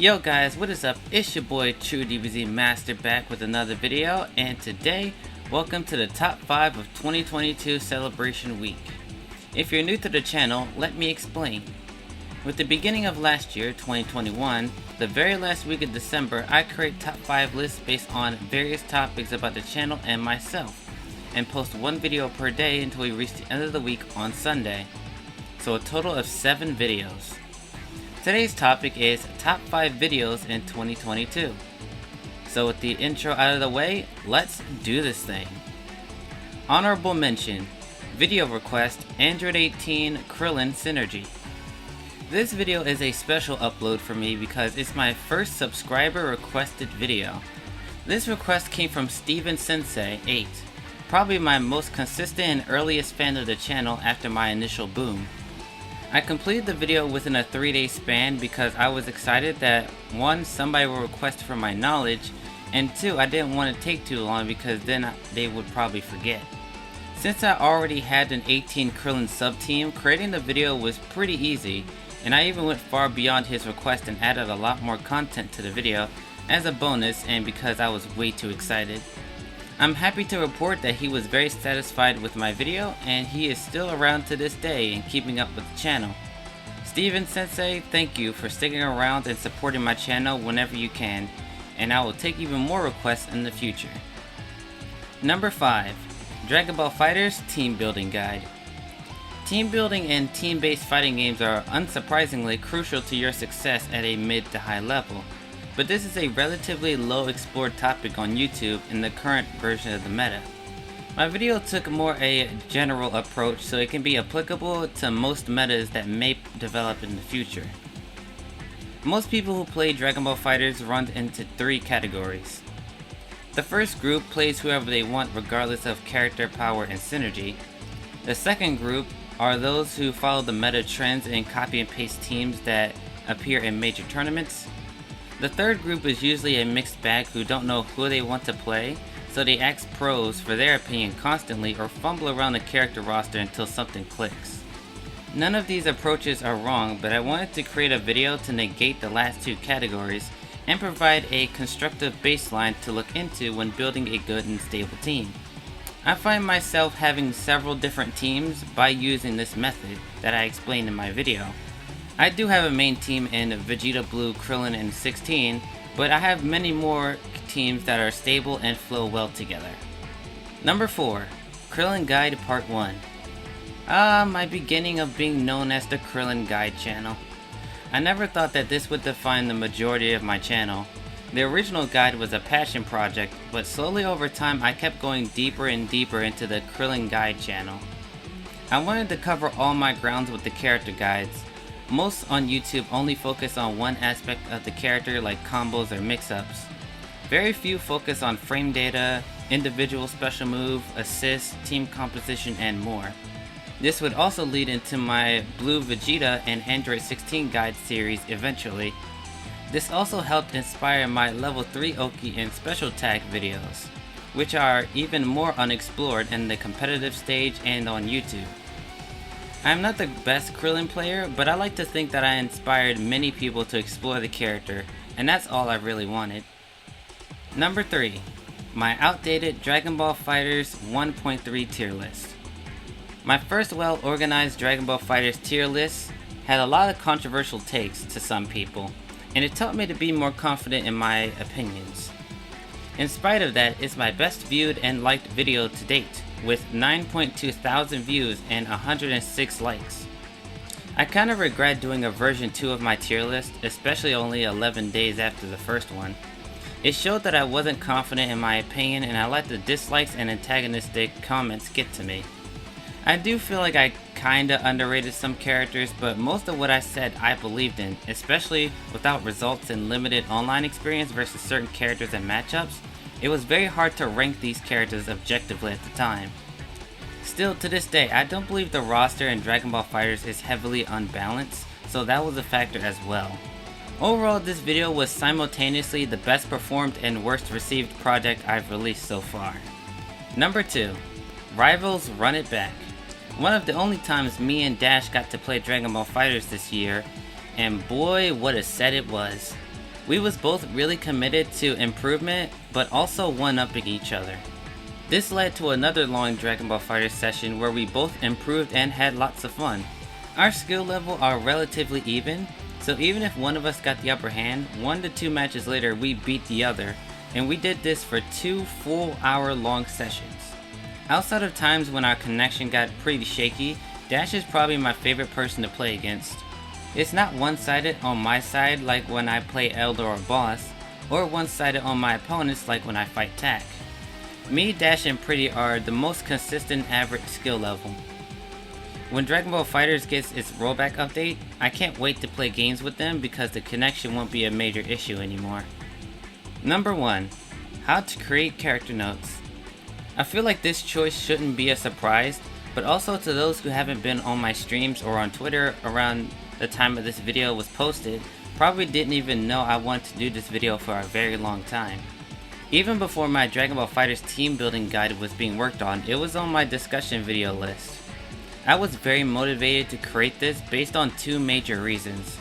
Yo guys, what is up? It's your boy TRUEDBZMaster back with another video, and today, welcome to the top 5 of 2022 Celebration Week. If you're new to the channel, let me explain. With the beginning of last year, 2021, the very last week of December, I create top 5 lists based on various topics about the channel and myself, and post one video per day until we reach the end of the week on Sunday. So a total of 7 videos. Today's topic is top 5 videos in 2022. So with the intro out of the way, let's do this thing. Honorable mention, video request, Android 18 Krillin Synergy. This video is a special upload for me because it's my first subscriber requested video. This request came from Steven Sensei 8, probably my most consistent and earliest fan of the channel after my initial boom. I completed the video within a 3-day span because I was excited that 1, somebody would request for my knowledge, and 2, I didn't want to take too long because then they would probably forget. Since I already had an 18 Krillin sub-team, creating the video was pretty easy, and I even went far beyond his request and added a lot more content to the video as a bonus and because I was way too excited. I'm happy to report that he was very satisfied with my video, and he is still around to this day and keeping up with the channel. Steven Sensei, thank you for sticking around and supporting my channel whenever you can, and I will take even more requests in the future. Number 5. Dragon Ball FighterZ Team Building Guide. Team building and team-based fighting games are unsurprisingly crucial to your success at a mid to high level. But this is a relatively low explored topic on YouTube in the current version of the meta. My video took more a general approach so it can be applicable to most metas that may develop in the future. Most people who play Dragon Ball FighterZ run into 3 categories. The first group plays whoever they want regardless of character power and synergy. The second group are those who follow the meta trends and copy and paste teams that appear in major tournaments. The third group is usually a mixed bag who don't know who they want to play, so they ask pros for their opinion constantly or fumble around the character roster until something clicks. None of these approaches are wrong, but I wanted to create a video to negate the last 2 categories and provide a constructive baseline to look into when building a good and stable team. I find myself having several different teams by using this method that I explained in my video. I do have a main team in Vegeta Blue, Krillin, and 16, but I have many more teams that are stable and flow well together. Number 4. Krillin Guide Part 1. My beginning of being known as the Krillin Guide channel. I never thought that this would define the majority of my channel. The original guide was a passion project, but slowly over time I kept going deeper and deeper into the Krillin Guide channel. I wanted to cover all my grounds with the character guides. Most on YouTube only focus on one aspect of the character like combos or mix-ups. Very few focus on frame data, individual special move, assists, team composition, and more. This would also lead into my Blue Vegeta and Android 16 guide series eventually. This also helped inspire my level 3 Oki and special tag videos, which are even more unexplored in the competitive stage and on YouTube. I'm not the best Krillin player, but I like to think that I inspired many people to explore the character, and that's all I really wanted. Number 3. My outdated Dragon Ball FighterZ 1.3 tier list. My first well-organized Dragon Ball FighterZ tier list had a lot of controversial takes to some people, and it taught me to be more confident in my opinions. In spite of that, it's my best viewed and liked video to date, with 9.2 thousand views and 106 likes. I kind of regret doing a version 2 of my tier list, especially only 11 days after the first one. It showed that I wasn't confident in my opinion and I let the dislikes and antagonistic comments get to me. I do feel like I kinda underrated some characters, but most of what I said I believed in, especially without results in limited online experience versus certain characters and matchups. It was very hard to rank these characters objectively at the time. Still, to this day, I don't believe the roster in Dragon Ball FighterZ is heavily unbalanced, so that was a factor as well. Overall, this video was simultaneously the best performed and worst received project I've released so far. Number 2. Rivals Run It Back. One of the only times me and Dash got to play Dragon Ball FighterZ this year, and boy what a set it was. We was both really committed to improvement, but also one-upping each other. This led to another long Dragon Ball FighterZ session where we both improved and had lots of fun. Our skill level are relatively even, so even if one of us got the upper hand, 1 to 2 matches later we beat the other, and we did this for 2 full hour-long sessions. Outside of times when our connection got pretty shaky, Dash is probably my favorite person to play against. It's not one-sided on my side like when I play Elder or Boss, or one-sided on my opponents like when I fight Tak. Me, Dash, and Pretty are the most consistent average skill level. When Dragon Ball FighterZ gets its rollback update, I can't wait to play games with them because the connection won't be a major issue anymore. Number 1. How to create character notes. I feel like this choice shouldn't be a surprise, but also to those who haven't been on my streams or on Twitter around the time of this video was posted, probably didn't even know I wanted to do this video for a very long time. Even before my Dragon Ball FighterZ team building guide was being worked on, it was on my discussion video list. I was very motivated to create this based on 2 major reasons.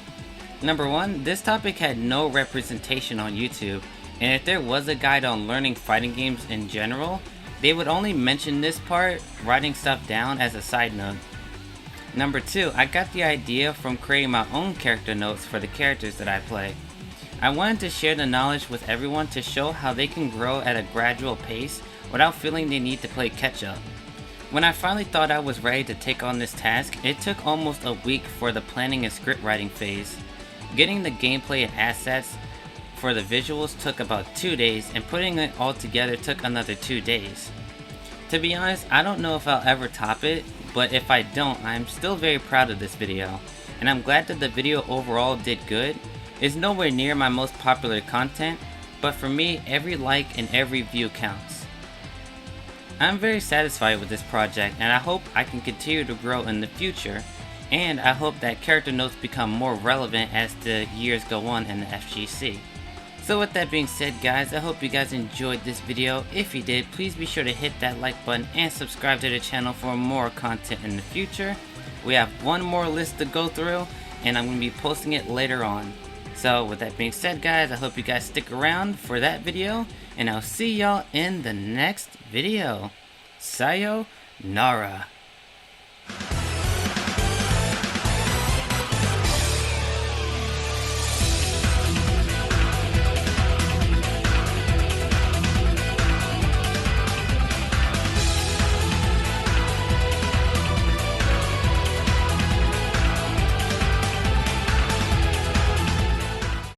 Number 1, this topic had no representation on YouTube, and if there was a guide on learning fighting games in general, they would only mention this part, writing stuff down as a side note. Number 2, I got the idea from creating my own character notes for the characters that I play. I wanted to share the knowledge with everyone to show how they can grow at a gradual pace without feeling they need to play catch up. When I finally thought I was ready to take on this task, it took almost a week for the planning and script writing phase. Getting the gameplay and assets for the visuals took about 2 days, and putting it all together took another 2 days. To be honest, I don't know if I'll ever top it, but if I don't, I'm still very proud of this video, and I'm glad that the video overall did good. It's nowhere near my most popular content, but for me, every like and every view counts. I'm very satisfied with this project, and I hope I can continue to grow in the future, and I hope that character notes become more relevant as the years go on in the FGC. So with that being said guys, I hope you guys enjoyed this video. If you did, please be sure to hit that like button and subscribe to the channel for more content in the future. We have one more list to go through, and I'm going to be posting it later on. So with that being said guys, I hope you guys stick around for that video, and I'll see y'all in the next video. Sayonara.